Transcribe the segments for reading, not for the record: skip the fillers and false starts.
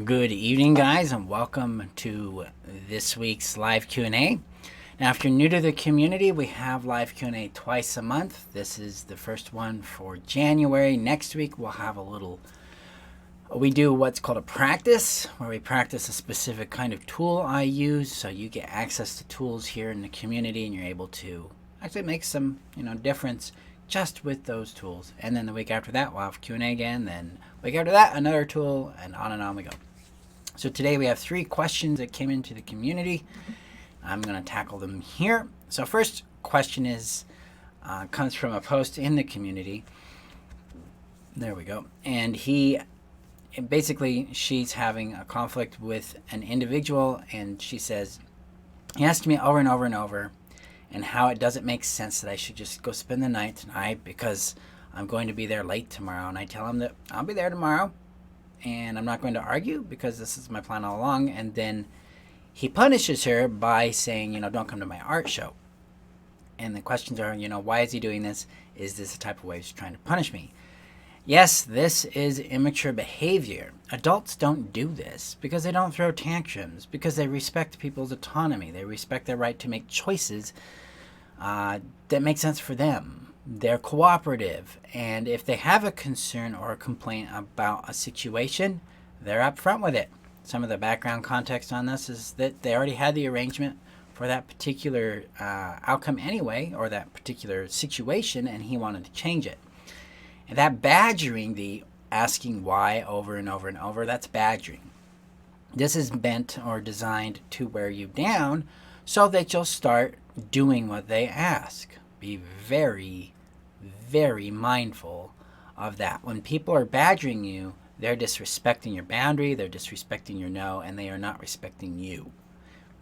Good evening, guys, and welcome to this week's live Q&A. Now, if you're new to the community, we have live Q&A twice a month. This is the first one for January. Next week, we'll have we do what's called a practice, where we practice a specific kind of tool I use. So you get access to tools here in the community, and you're able to actually make some, difference just with those tools. And then the week after that, we'll have Q&A again. Then week after that, another tool, and on we go. So today we have 3 questions that came into the community. I'm going to tackle them here. So first question comes from a post in the community. There we go. And she's having a conflict with an individual, and she says, he asked me over and over and over, and how it doesn't make sense that I should just go spend the night tonight because I'm going to be there late tomorrow. And I tell him that I'll be there tomorrow, and I'm not going to argue because this is my plan all along. And then he punishes her by saying, don't come to my art show. And the questions are, why is he doing this? Is this the type of way he's trying to punish me? Yes, this is immature behavior. Adults don't do this because they don't throw tantrums, because they respect people's autonomy. They respect their right to make choices that make sense for them. They're cooperative, and if they have a concern or a complaint about a situation, they're upfront with it. Some of the background context on this is that they already had the arrangement for that particular outcome anyway, or that particular situation, and he wanted to change it. And that badgering, the asking why over and over and over, that's badgering. This is meant or designed to wear you down so that you'll start doing what they ask. Be very, very mindful of that. When people are badgering you, they're disrespecting your boundary, they're disrespecting your no, and they are not respecting you.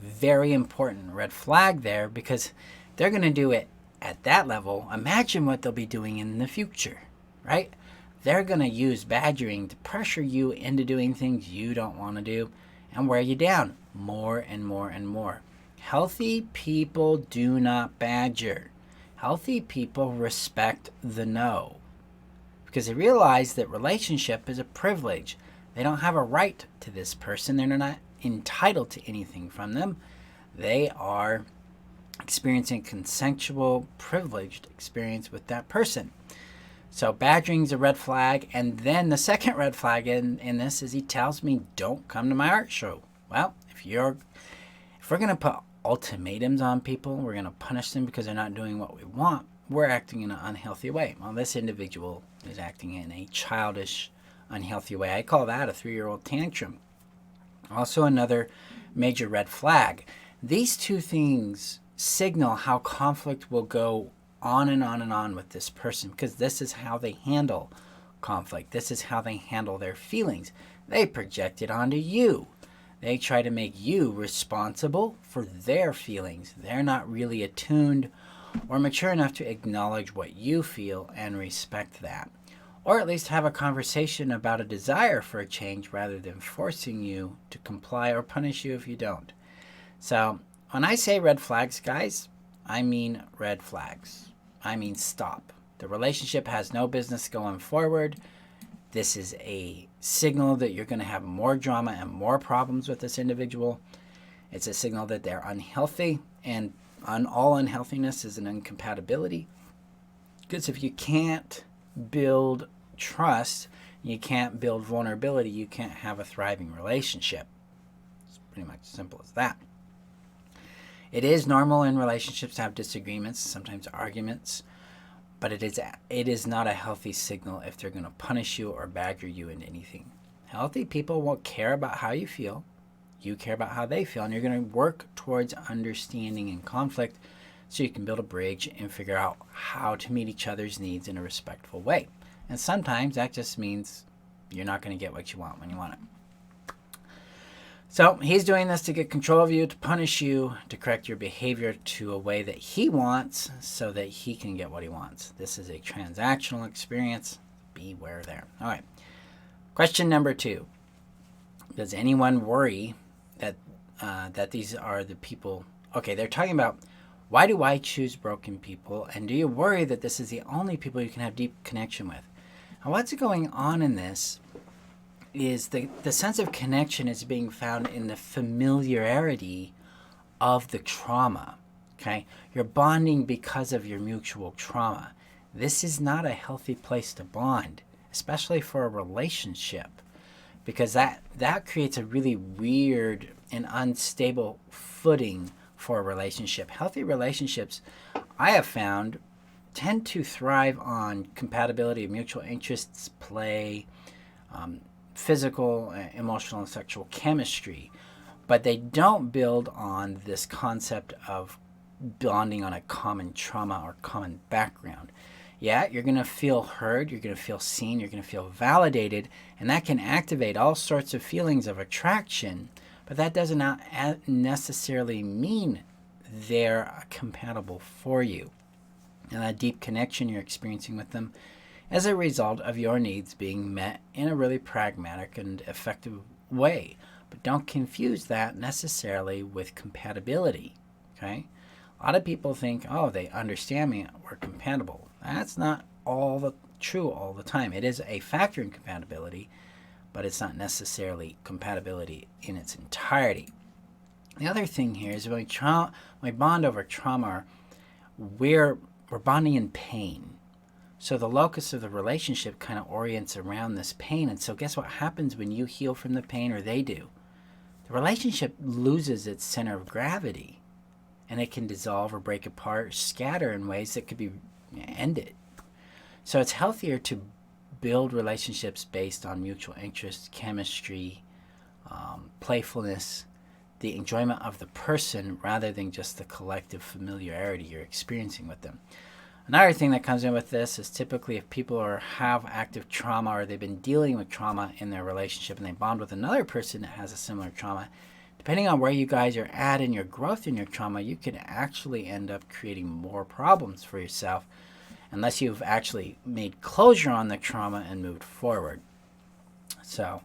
Very important red flag there, because they're going to do it at that level. Imagine what they'll be doing in the future, right? They're going to use badgering to pressure you into doing things you don't want to do and wear you down more and more and more. Healthy people do not badger. Healthy people respect the no, because they realize that relationship is a privilege. They don't have a right to this person. They're not entitled to anything from them. They are experiencing consensual, privileged experience with that person. So badgering is a red flag. And then the second red flag in this is he tells me, don't come to my art show. Well, if we're going to put ultimatums on people, we're going to punish them because they're not doing what we want, we're acting in an unhealthy way. Well, this individual is acting in a childish, unhealthy way. I call that a 3-year-old tantrum. Also, another major red flag. These 2 things signal how conflict will go on and on and on with this person, because this is how they handle conflict. This is how they handle their feelings. They project it onto you. They try to make you responsible for their feelings. They're not really attuned or mature enough to acknowledge what you feel and respect that. Or at least have a conversation about a desire for a change rather than forcing you to comply or punish you if you don't. So when I say red flags, guys, I mean red flags. I mean stop. The relationship has no business going forward. This is a signal that you're going to have more drama and more problems with this individual. It's a signal that they're unhealthy, and all unhealthiness is an incompatibility. Because if you can't build trust, you can't build vulnerability, you can't have a thriving relationship. It's pretty much as simple as that. It is normal in relationships to have disagreements, sometimes arguments, but it is not a healthy signal if they're going to punish you or badger you into anything. Healthy people will care about how you feel. You care about how they feel, and you're going to work towards understanding and conflict so you can build a bridge and figure out how to meet each other's needs in a respectful way. And sometimes that just means you're not going to get what you want when you want it. So he's doing this to get control of you, to punish you, to correct your behavior to a way that he wants so that he can get what he wants. This is a transactional experience. Beware there. All right. Question number 2. Does anyone worry that these are the people? Okay, they're talking about, why do I choose broken people? And do you worry that this is the only people you can have deep connection with? And what's going on in this is the sense of connection is being found in the familiarity of the trauma. Okay? You're bonding because of your mutual trauma. This is not a healthy place to bond, especially for a relationship, because that creates a really weird and unstable footing for a relationship. Healthy relationships, I have found, tend to thrive on compatibility of mutual interests, play, physical, emotional, and sexual chemistry, but they don't build on this concept of bonding on a common trauma or common background. Yeah, you're going to feel heard, you're going to feel seen, you're going to feel validated, and that can activate all sorts of feelings of attraction, but that does not necessarily mean they're compatible for you. And that deep connection you're experiencing with them as a result of your needs being met in a really pragmatic and effective way. But don't confuse that necessarily with compatibility, okay? A lot of people think, oh, they understand me, we're compatible. That's not true all the time. It is a factor in compatibility, but it's not necessarily compatibility in its entirety. The other thing here is when we bond over trauma, we're bonding in pain. So the locus of the relationship kind of orients around this pain. And so guess what happens when you heal from the pain, or they do? The relationship loses its center of gravity, and it can dissolve or break apart, or scatter in ways that could be ended. So it's healthier to build relationships based on mutual interest, chemistry, playfulness, the enjoyment of the person, rather than just the collective familiarity you're experiencing with them. Another thing that comes in with this is typically if people have active trauma, or they've been dealing with trauma in their relationship, and they bond with another person that has a similar trauma, depending on where you guys are at in your growth in your trauma, you can actually end up creating more problems for yourself unless you've actually made closure on the trauma and moved forward. So,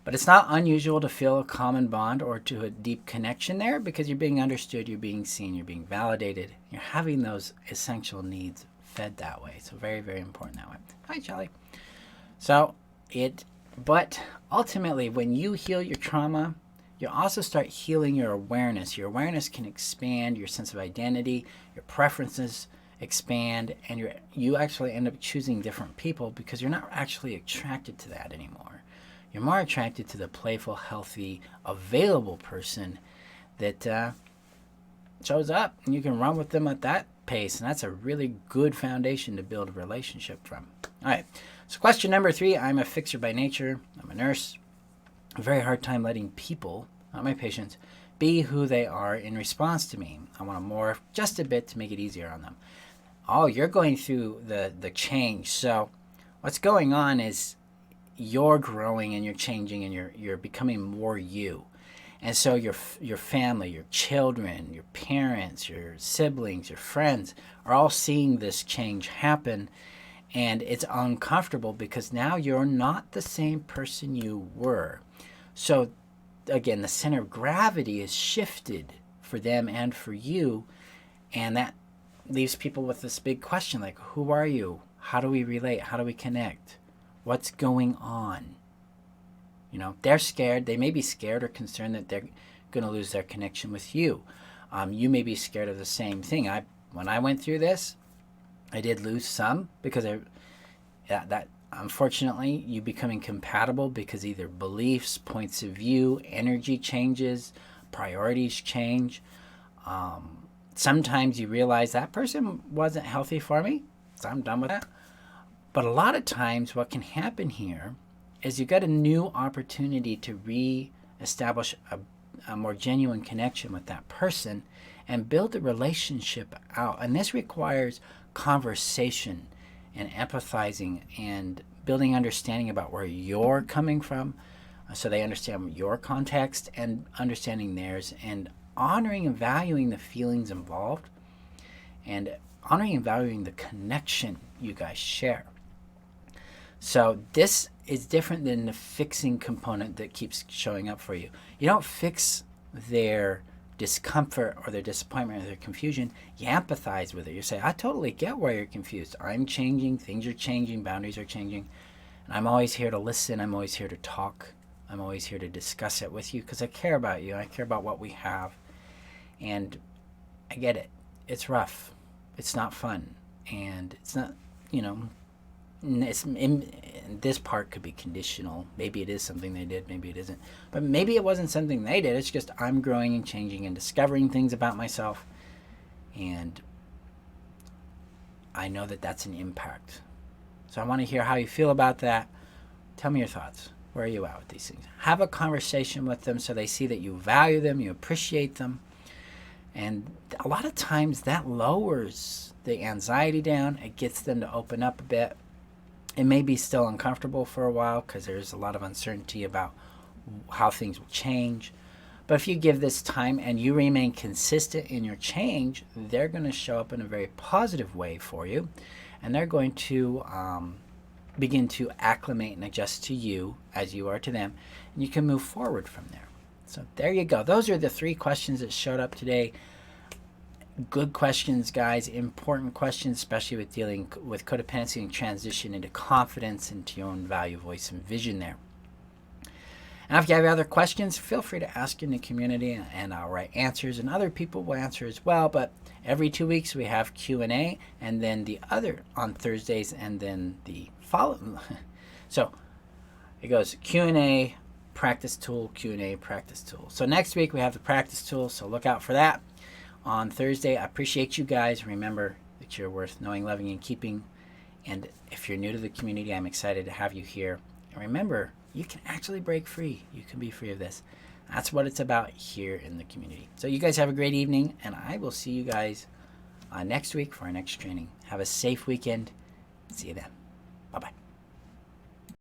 but it's not unusual to feel a common bond or to a deep connection there, because you're being understood, you're being seen, you're being validated, you're having those essential needs fed that way. So very, very important that way. Hi, Charlie. But ultimately, when you heal your trauma, you also start healing your awareness. Your awareness can expand, your sense of identity, your preferences expand, and you actually end up choosing different people because you're not actually attracted to that anymore. You're more attracted to the playful, healthy, available person that shows up, and you can run with them at that pace, and that's a really good foundation to build a relationship from. All right, so question number 3, I'm a fixer by nature. I'm a nurse. A very hard time letting people, not my patients, be who they are in response to me. I want to morph just a bit to make it easier on them. Oh, you're going through the change. So what's going on is you're growing and you're changing and you're becoming more you. And so your family, your children, your parents, your siblings, your friends are all seeing this change happen, and it's uncomfortable because now you're not the same person you were. So again, the center of gravity is shifted for them and for you, and that leaves people with this big question like, who are you? How do we relate? How do we connect? What's going on? You know, they're scared. They may be scared or concerned that they're going to lose their connection with you. You may be scared of the same thing. When I went through this, I did lose some because that unfortunately, you become incompatible because either beliefs, points of view, energy changes, priorities change. Sometimes you realize that person wasn't healthy for me, so I'm done with that. But a lot of times what can happen here is you get a new opportunity to re-establish a more genuine connection with that person and build a relationship out. And this requires conversation and empathizing and building understanding about where you're coming from, so they understand your context and understanding theirs, and honoring and valuing the feelings involved, and honoring and valuing the connection you guys share. So this is different than the fixing component that keeps showing up for you. You don't fix their discomfort or their disappointment or their confusion. You empathize with it. You say, I totally get why you're confused. I'm changing, things are changing, boundaries are changing. And I'm always here to listen. I'm always here to talk. I'm always here to discuss it with you because I care about you. I care about what we have. And I get it. It's rough. It's not fun. And it's not, this part could be conditional. Maybe it is something they did. Maybe it isn't. But maybe it wasn't something they did. It's just I'm growing and changing and discovering things about myself. And I know that that's an impact. So I want to hear how you feel about that. Tell me your thoughts. Where are you at with these things? Have a conversation with them so they see that you value them, you appreciate them. And a lot of times that lowers the anxiety down. It gets them to open up a bit. It may be still uncomfortable for a while because there's a lot of uncertainty about how things will change. But if you give this time and you remain consistent in your change, they're going to show up in a very positive way for you. And they're going to begin to acclimate and adjust to you as you are to them. And you can move forward from there. So there you go. Those are the 3 questions that showed up today. Good questions, guys. Important questions, especially with dealing with codependency and transition into confidence, into your own value, voice, and vision there. And if you have other questions, feel free to ask in the community, and I'll write answers, and other people will answer as well. But every 2 weeks we have Q&A, and then the other on Thursdays, and then the following. So it goes Q&A, practice tool, Q&A, practice tool. So next week we have the practice tool, so look out for that. On Thursday, I appreciate you guys. Remember that you're worth knowing, loving, and keeping. And if you're new to the community, I'm excited to have you here. And remember, you can actually break free. You can be free of this. That's what it's about here in the community. So you guys have a great evening, and I will see you guys next week for our next training. Have a safe weekend. See you then. Bye-bye.